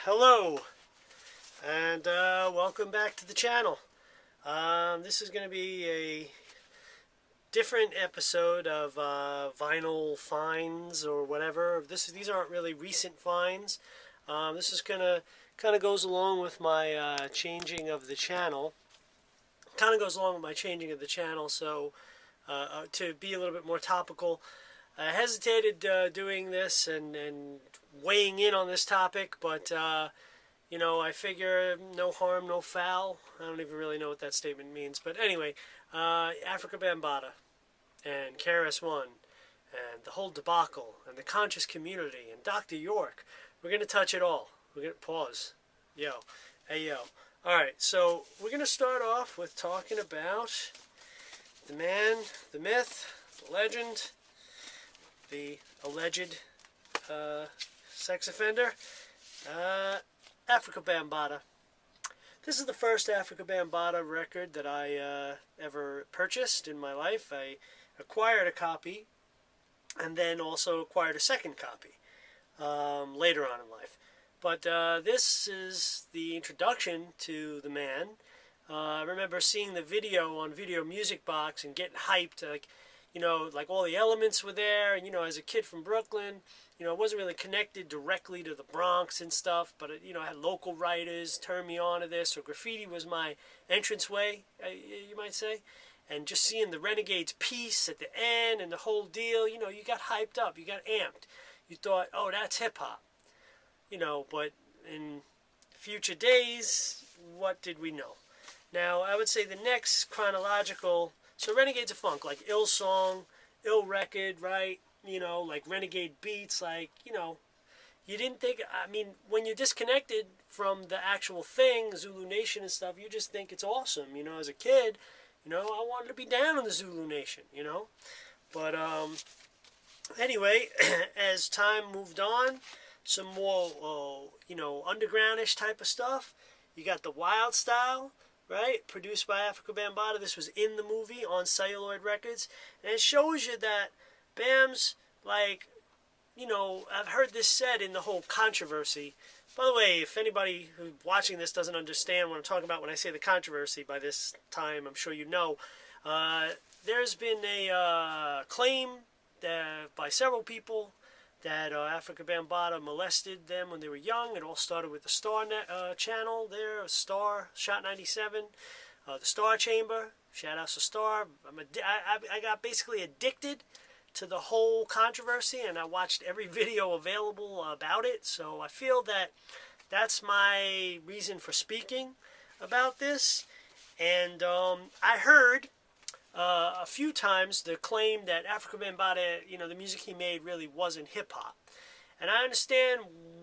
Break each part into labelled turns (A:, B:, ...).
A: Hello, and welcome back to the channel. This is going to be a different episode of vinyl finds or whatever. These aren't really recent finds. This is kind of goes along with my changing of the channel. Kind of goes along with my changing of the channel. So to be a little bit more topical, I hesitated doing this and weighing in on this topic, but you know, I figure no harm, no foul. I don't even really know what that statement means, but anyway, Afrika Bambaataa and KRS and the whole debacle and the conscious community and Dr.York. We're gonna touch it all. We're gonna pause. Yo, hey yo. All right, so we're gonna start off with talking about the man, the myth, the legend, the alleged sex offender, Afrika Bambaataa. This is the first Afrika Bambaataa record that I ever purchased in my life. I acquired a copy and then also acquired a second copy later on in life. But this is the introduction to the man. I remember seeing the video on Video Music Box and getting hyped, like, you know, like all the elements were there, and, you know, as a kid from Brooklyn, you know, I wasn't really connected directly to the Bronx and stuff, but, you know, I had local writers turn me on to this, or graffiti was my entranceway, you might say, and just seeing the Renegades piece at the end and the whole deal, you know, you got hyped up, you got amped. You thought, oh, that's hip-hop, you know, but in future days, what did we know? Now, I would say the next chronological... So Renegades of Funk, like Ill Song, Ill Record, right? You know, like Renegade Beats, like, you know, you didn't think, I mean, when you're disconnected from the actual thing, Zulu Nation and stuff, you just think it's awesome. You know, as a kid, you know, I wanted to be down in the Zulu Nation, you know? But, anyway, as time moved on, some more, you know, undergroundish type of stuff. You got the Wild Style, right? Produced by Afrika Bambaataa. This was in the movie on Celluloid Records. And it shows you that Bam's, like, you know, I've heard this said in the whole controversy. By the way, if anybody who's watching this doesn't understand what I'm talking about when I say the controversy, by this time I'm sure you know, there's been a claim that, by several people, that Afrika Bambaataa molested them when they were young. It all started with the Star channel there, Star, Shot 97, the Star Chamber, shout out to Star. I got basically addicted to the whole controversy, and I watched every video available about it, so I feel that that's my reason for speaking about this. And I heard a few times the claim that Afrika Bambaataa, you know, the music he made really wasn't hip-hop. And I understand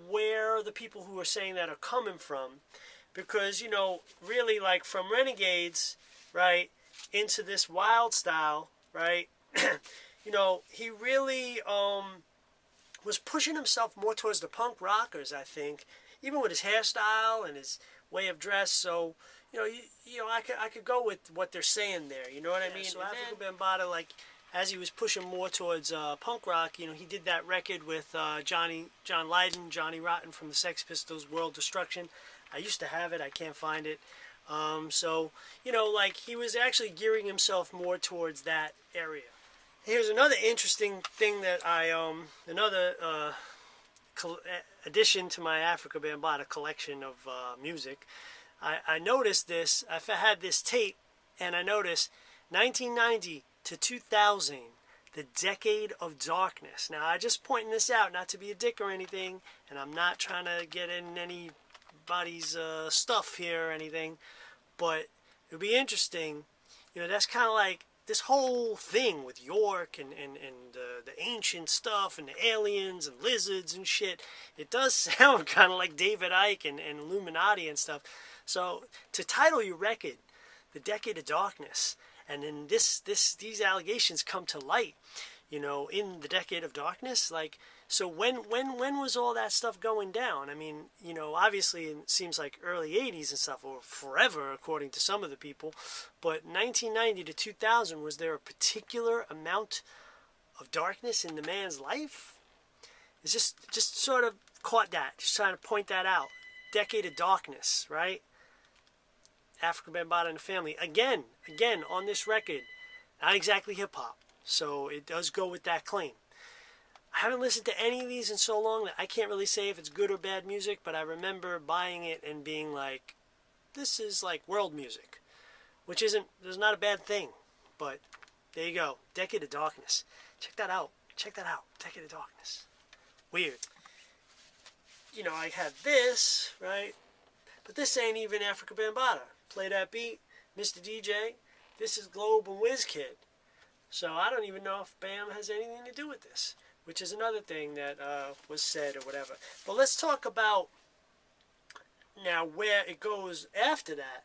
A: where the people who are saying that are coming from, because, you know, really, like, from Renegades, right, into this Wild Style, right, you know, he really was pushing himself more towards the punk rockers, I think, even with his hairstyle and his way of dress. So, you know, I could go with what they're saying there. You know what I mean? So Afrika Bambaataa, like, as he was pushing more towards punk rock, you know, he did that record with John Lydon, Johnny Rotten from the Sex Pistols, World Destruction. I used to have it. I can't find it. So, you know, like, he was actually gearing himself more towards that area. Here's another interesting thing that another addition to my Afrika Bambaataa collection of music. I noticed this. I had this tape, and I noticed 1990 to 2000, the decade of darkness. Now, I'm just pointing this out, not to be a dick or anything, and I'm not trying to get in anybody's stuff here or anything, but it would be interesting. You know, that's kind of like this whole thing with York and the ancient stuff and the aliens and lizards and shit. It does sound kind of like David Icke and Illuminati and stuff. So to title your record "The Decade of Darkness," and then these allegations come to light, you know, in the Decade of Darkness, like, so when was all that stuff going down? I mean, you know, obviously it seems like early 80s and stuff, or forever according to some of the people, but 1990 to 2000, was there a particular amount of darkness in the man's life? It's just sort of caught that, just trying to point that out. Decade of Darkness, right? Afrika Bambaataa and the Family. Again, on this record, not exactly hip-hop. So it does go with that claim. I haven't listened to any of these in so long that I can't really say if it's good or bad music, but I remember buying it and being like, this is like world music, which is not a bad thing, but there you go. Decade of Darkness. Check that out. Decade of Darkness. Weird. You know, I had this, right? But this ain't even Afrika Bambaataa. Play that beat, Mr. DJ. This is Globe and WizKid. So I don't even know if Bam has anything to do with this, which is another thing that was said or whatever. But let's talk about now where it goes after that.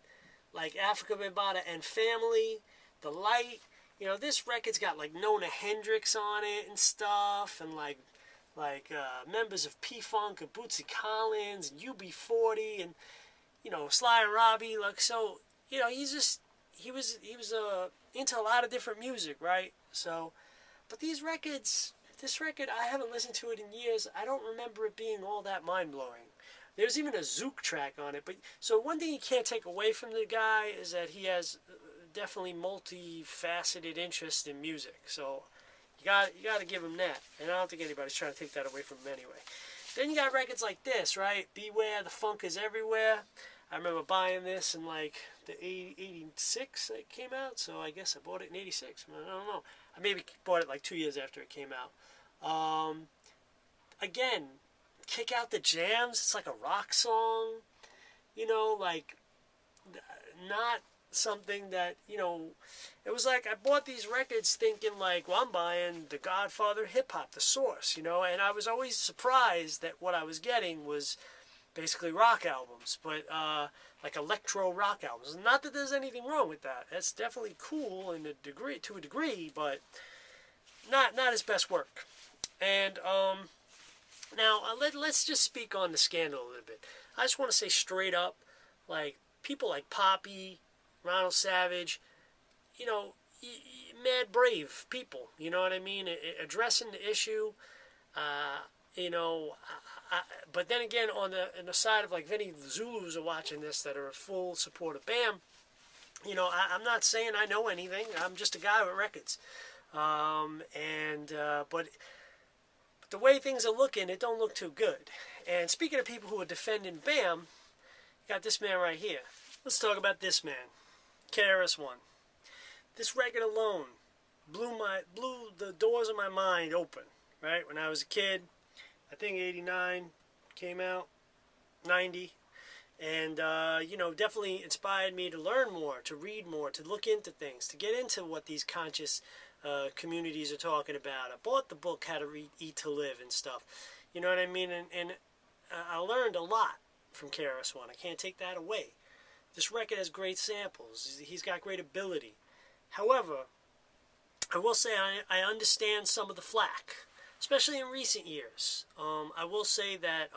A: Like Afrika Bambaataa and Family, The Light. You know, this record's got like Nona Hendrix on it and stuff, and like members of P-Funk and Bootsy Collins and UB40 and, you know, Sly and Robbie. Like, so, you know, he was into a lot of different music, right? So, but this record, I haven't listened to it in years. I don't remember it being all that mind-blowing. There's even a Zouk track on it. But so one thing you can't take away from the guy is that he has definitely multifaceted interest in music. So you got to give him that. And I don't think anybody's trying to take that away from him anyway. Then you got records like this, right? Beware, The Funk Is Everywhere. I remember buying this in like the 86 it came out, so I guess I bought it in 86. I don't know. I maybe bought it like 2 years after it came out. Again, Kick Out the Jams. It's like a rock song, you know, like not something that, you know, it was like I bought these records thinking like, well, I'm buying the Godfather hip-hop, the source, you know, and I was always surprised that what I was getting was basically rock albums, but like electro rock albums. Not that there's anything wrong with that. That's definitely cool to a degree, but not his best work. And now let's just speak on the scandal a little bit. I just want to say straight up, like people like Poppy, Ronald Savage, you know, mad brave people. You know what I mean? Addressing the issue. You know, but then again, on the side of like any Zulus are watching this that are a full support of Bam, you know, I'm not saying I know anything. I'm just a guy with records. But the way things are looking, it don't look too good. And speaking of people who are defending Bam, you got this man right here. Let's talk about this man, KRS-One. This record alone blew the doors of my mind open, right? When I was a kid, I think 89 came out, 90. And, you know, definitely inspired me to learn more, to read more, to look into things, to get into what these conscious communities are talking about. I bought the book, How to Eat to Live and stuff. You know what I mean? And I learned a lot from KRS-One. I can't take that away. This record has great samples. He's got great ability. However, I will say I understand some of the flack, especially in recent years. I will say that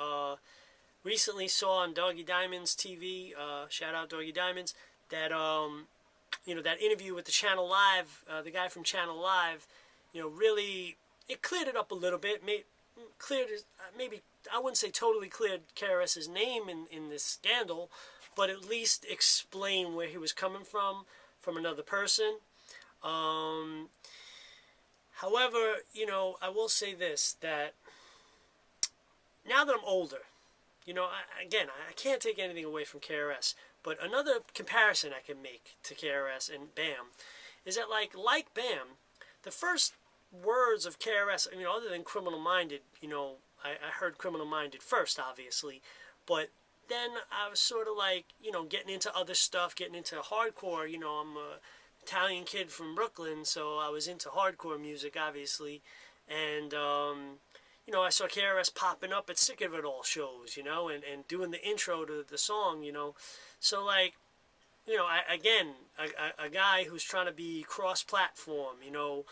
A: recently saw on Doogie Diamonds TV, shout out Doogie Diamonds, that you know, that interview with the Channel Live, the guy from Channel Live, you know, really it cleared it up a little bit. Maybe I wouldn't say totally cleared KRS's name in this scandal, but at least explain where he was coming from another person. However, you know, I will say this, that now that I'm older, you know, I can't take anything away from KRS, but another comparison I can make to KRS and Bam is that, like Bam, the first words of KRS, you know, other than Criminal Minded, you know, I heard Criminal Minded first, obviously, but then I was sort of like, you know, getting into other stuff, getting into hardcore. You know, I'm a Italian kid from Brooklyn, so I was into hardcore music, obviously. And, you know, I saw KRS popping up at Sick of It All shows, you know, and doing the intro to the song, you know. So, like, you know, a guy who's trying to be cross-platform, you know,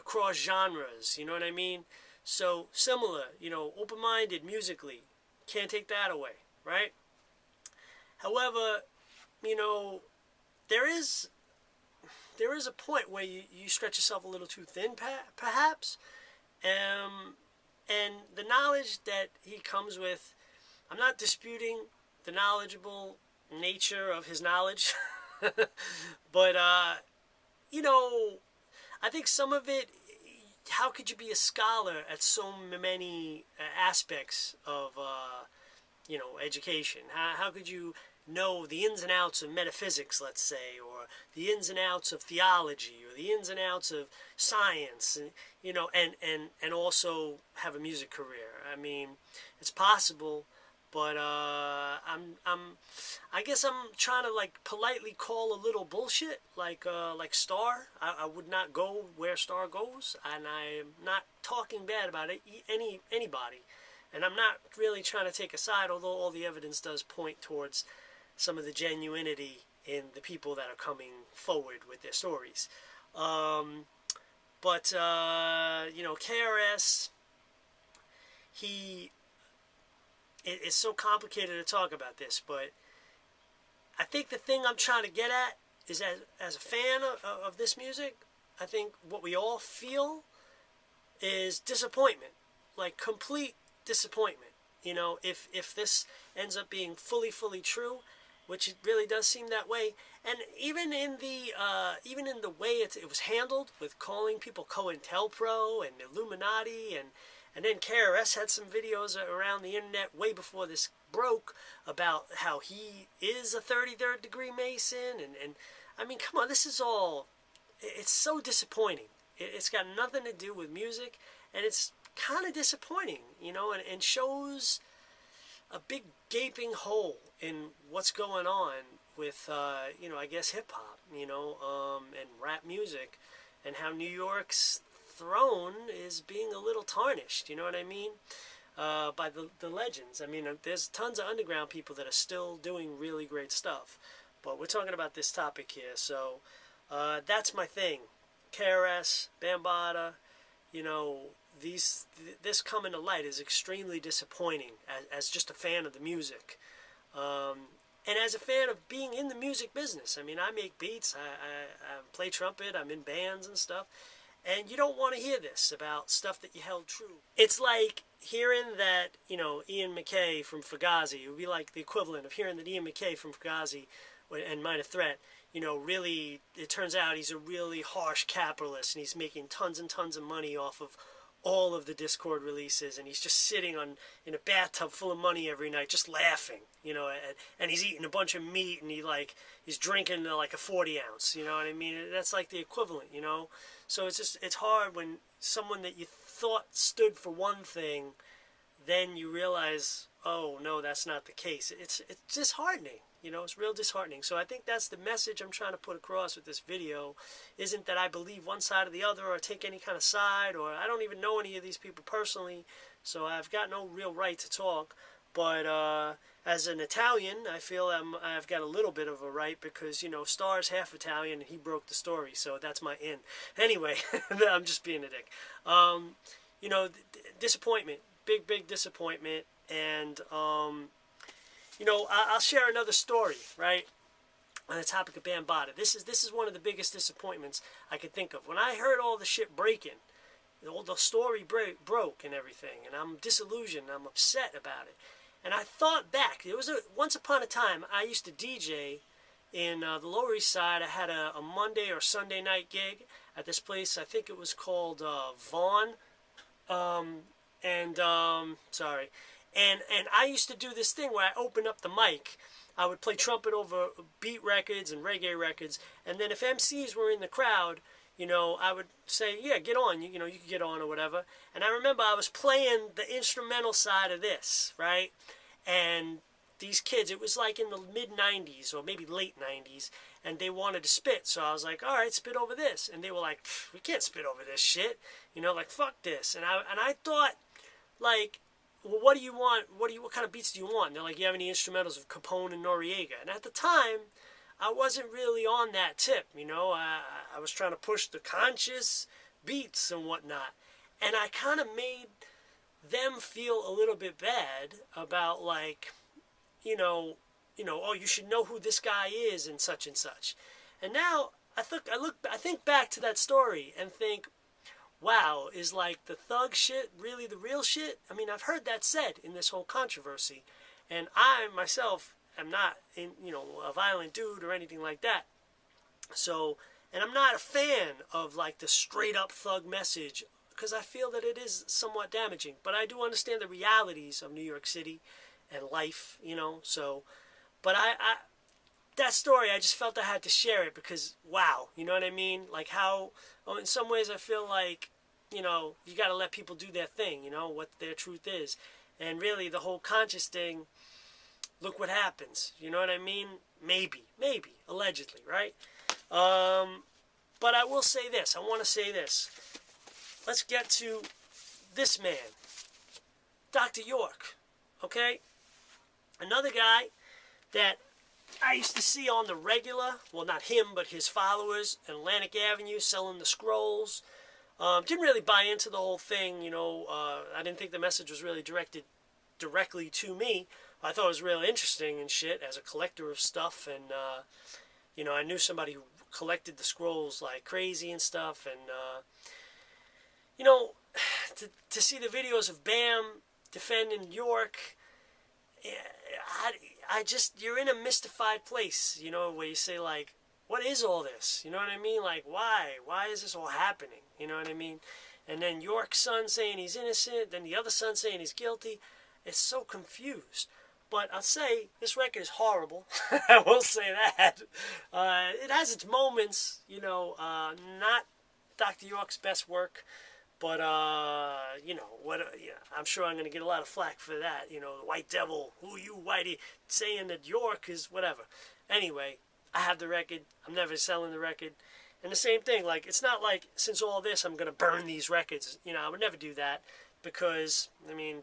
A: cross-genres, you know what I mean? So, similar, you know, open-minded musically. Can't take that away, right? However, you know, there is a point where you stretch yourself a little too thin, perhaps. And the knowledge that he comes with, I'm not disputing the knowledgeable nature of his knowledge, but you know, I think some of it, how could you be a scholar at so many aspects of, you know, education? How could you know the ins and outs of metaphysics, let's say, or the ins and outs of theology, or the ins and outs of science, and, you know, and also have a music career? I mean, it's possible, but I guess I'm trying to like politely call a little bullshit, like Star. I would not go where Star goes, and I'm not talking bad about it, anybody, and I'm not really trying to take a side, although all the evidence does point towards some of the genuinity in the people that are coming forward with their stories. But you know, KRS, it's so complicated to talk about this, but I think the thing I'm trying to get at is, as a fan of this music, I think what we all feel is disappointment, like complete disappointment. You know, if this ends up being fully true, which it really does seem that way, and even in the way it was handled, with calling people COINTELPRO and Illuminati, and then KRS had some videos around the internet way before this broke about how he is a 33rd degree Mason, and I mean, come on, this is all, it's so disappointing. It's got nothing to do with music, and it's kind of disappointing, you know, and shows a big gaping hole in what's going on with, you know, I guess hip-hop, you know, and rap music, and how New York's throne is being a little tarnished, you know what I mean, by the legends. I mean, there's tons of underground people that are still doing really great stuff, but we're talking about this topic here, so that's my thing. KRS, Bambaataa, you know, this coming to light is extremely disappointing as just a fan of the music, and as a fan of being in the music business. I mean, I make beats, I play trumpet, I'm in bands and stuff, and you don't want to hear this about stuff that you held true. It's like hearing that, you know, Ian MacKaye from Fugazi, it would be like the equivalent of hearing that Ian MacKaye from Fugazi and Minor Threat, you know, really, it turns out he's a really harsh capitalist, and he's making tons and tons of money off of all of the Discord releases, and he's just sitting in a bathtub full of money every night, just laughing, you know, and he's eating a bunch of meat, and he's drinking like a 40 ounce, you know what I mean? That's like the equivalent, you know? So it's hard when someone that you thought stood for one thing, then you realize, oh no, that's not the case. It's disheartening. You know, it's real disheartening. So I think that's the message I'm trying to put across with this video. Isn't that I believe one side or the other, or take any kind of side, or I don't even know any of these people personally, so I've got no real right to talk. But as an Italian, I feel I've got a little bit of a right, because, you know, Star's half Italian and he broke the story, so that's my in. Anyway, I'm just being a dick. You know, disappointment, big disappointment, and you know, I'll share another story, right, on the topic of Bambaataa. This is one of the biggest disappointments I could think of. When I heard all the shit breaking, all the story broke and everything, and I'm disillusioned, I'm upset about it. And I thought back. It was once upon a time, I used to DJ in the Lower East Side. I had a Monday or Sunday night gig at this place. I think it was called Vaughn. Sorry. And I used to do this thing where I opened up the mic. I would play trumpet over beat records and reggae records. And then if MCs were in the crowd, you know, I would say, yeah, get on. You know, you can get on or whatever. And I remember I was playing the instrumental side of this, right? And these kids, it was like in the mid-90s or maybe late 90s, and they wanted to spit. So I was like, all right, spit over this. And they were like, we can't spit over this shit. You know, like, fuck this. And I thought, like, well, what do you want? What kind of beats do you want? And they're like, you have any instrumentals of Capone and Noriega? And at the time, I wasn't really on that tip, you know. I was trying to push the conscious beats and whatnot. And I kind of made them feel a little bit bad about, like, you know, oh, you should know who this guy is and such and such. And now I think back to that story and think, wow, is like the thug shit really the real shit? I mean, I've heard that said in this whole controversy. And I myself am not, a violent dude or anything like that. So, and I'm not a fan of like the straight up thug message because I feel that it is somewhat damaging. But I do understand the realities of New York City and life, So, but that story, I just felt I had to share it because, wow, you know what I mean? Like how, in some ways I feel like, you got to let people do their thing, what their truth is. And really the whole conscious thing, look what happens. You know what I mean? Maybe, allegedly, right? But I will say this. I want to say this. Let's get to this man, Dr.York, okay? Another guy that I used to see on the regular, well, not him, but his followers in Atlantic Avenue selling the scrolls. Didn't really buy into the whole thing, I didn't think the message was really directed directly to me. I thought it was really interesting and shit as a collector of stuff, and, I knew somebody who collected the scrolls like crazy and stuff, and, to see the videos of Bam defending York, you're in a mystified place, where you say, like, what is all this? You know what I mean? Like, why? Why is this all happening? You know what I mean? And then York's son saying he's innocent, then the other son saying he's guilty. It's so confused. But I'll say, this record is horrible. I will say that. It has its moments, not Dr. York's best work. But, I'm sure I'm going to get a lot of flack for that. The white devil, who you, whitey, saying that York is whatever. Anyway, I have the record. I'm never selling the record. And the same thing, like, it's not like, since all this, I'm going to burn these records. I would never do that. Because,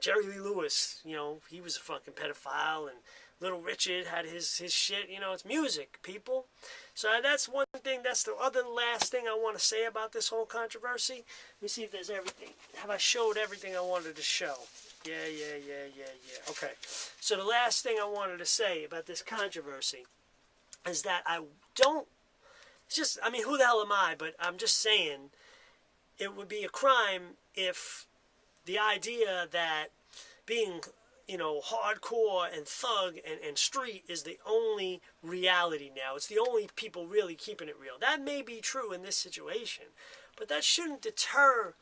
A: Jerry Lee Lewis, he was a fucking pedophile. And Little Richard had his shit. It's music, people. So that's one thing. That's the other last thing I want to say about this whole controversy. Let me see if there's everything. Have I showed everything I wanted to show? Yeah. Okay. So the last thing I wanted to say about this controversy is that I don't, who the hell am I? But I'm just saying it would be a crime if the idea that being, hardcore and thug and street is the only reality now. It's the only people really keeping it real. That may be true in this situation, but that shouldn't deter,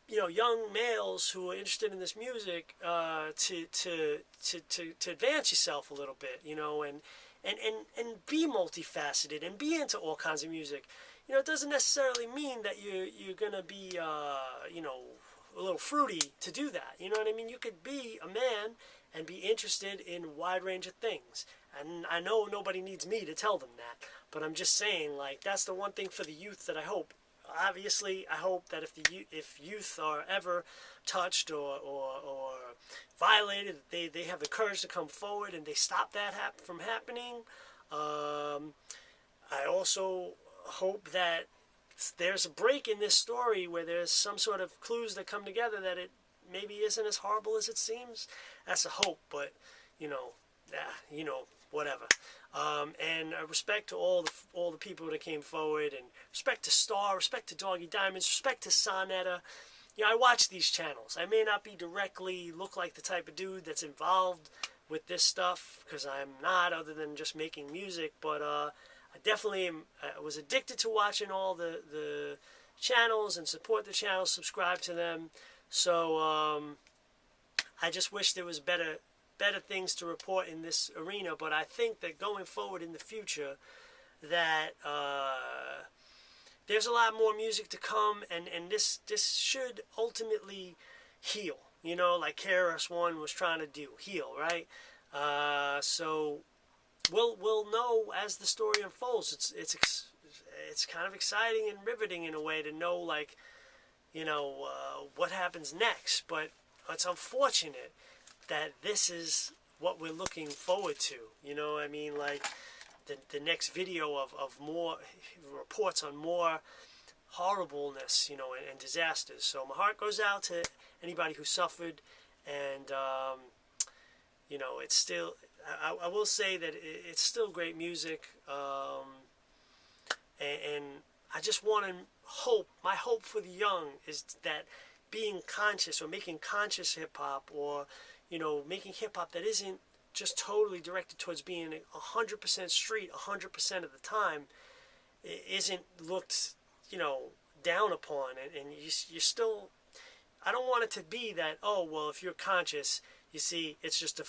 A: young males who are interested in this music to advance yourself a little bit, and be multifaceted and be into all kinds of music. It doesn't necessarily mean that you're gonna be, a little fruity to do that. You know what I mean? You could be a man and be interested in a wide range of things. And I know nobody needs me to tell them that, but I'm just saying, like, that's the one thing for the youth that I hope. Obviously, I hope that if youth are ever touched or violated, they have the courage to come forward and they stop that from happening. I also hope that there's a break in this story where there's some sort of clues that come together that it maybe isn't as horrible as it seems. That's a hope, but whatever. And respect to all the people that came forward, and respect to Star, respect to Doogie Diamonds, respect to Saneter. I watch these channels. I may not be directly look like the type of dude that's involved with this stuff, because I'm not, other than just making music, but I definitely was addicted to watching all the channels and support the channels, subscribe to them. So I just wish there was better things to report in this arena. But I think that going forward in the future, that there's a lot more music to come, and this should ultimately heal. Like KRS was trying to do, heal, right? So we'll know as the story unfolds. It's kind of exciting and riveting in a way to know, like, what happens next. But it's unfortunate that this is what we're looking forward to. Like the next video of more reports on more horribleness, and disasters. So my heart goes out to anybody who suffered, and it's still, I will say that it's still great music, and I just want to hope, my hope for the young is that being conscious or making conscious hip-hop, or you know, making hip hop that isn't just totally directed towards being 100% street 100% of the time, isn't looked, you know, down upon, and you still. I don't want it to be that, oh well, if you're conscious, you see, it's just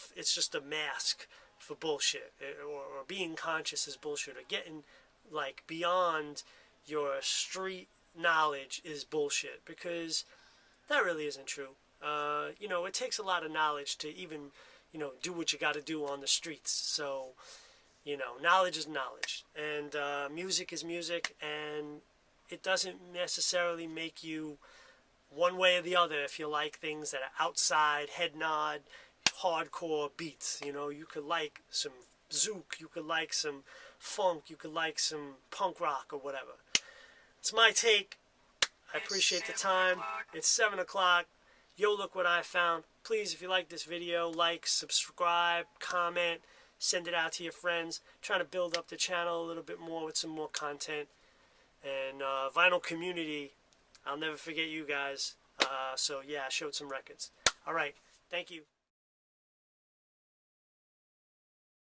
A: a mask for bullshit, or being conscious is bullshit, or getting like beyond your street knowledge is bullshit, because that really isn't true. You know, it takes a lot of knowledge to even, you know, do what you got to do on the streets. So, you know, knowledge is knowledge, and music is music, and it doesn't necessarily make you one way or the other if you like things that are outside, head nod, hardcore beats. You know, you could like some zouk, you could like some funk, you could like some punk rock or whatever. It's my take. I appreciate the time. It's 7 o'clock. Yo, look what I found. Please, if you like this video, like, subscribe, comment, send it out to your friends. I'm trying to build up the channel a little bit more with some more content. And vinyl community, I'll never forget you guys. So yeah, I showed some records. All right, thank you.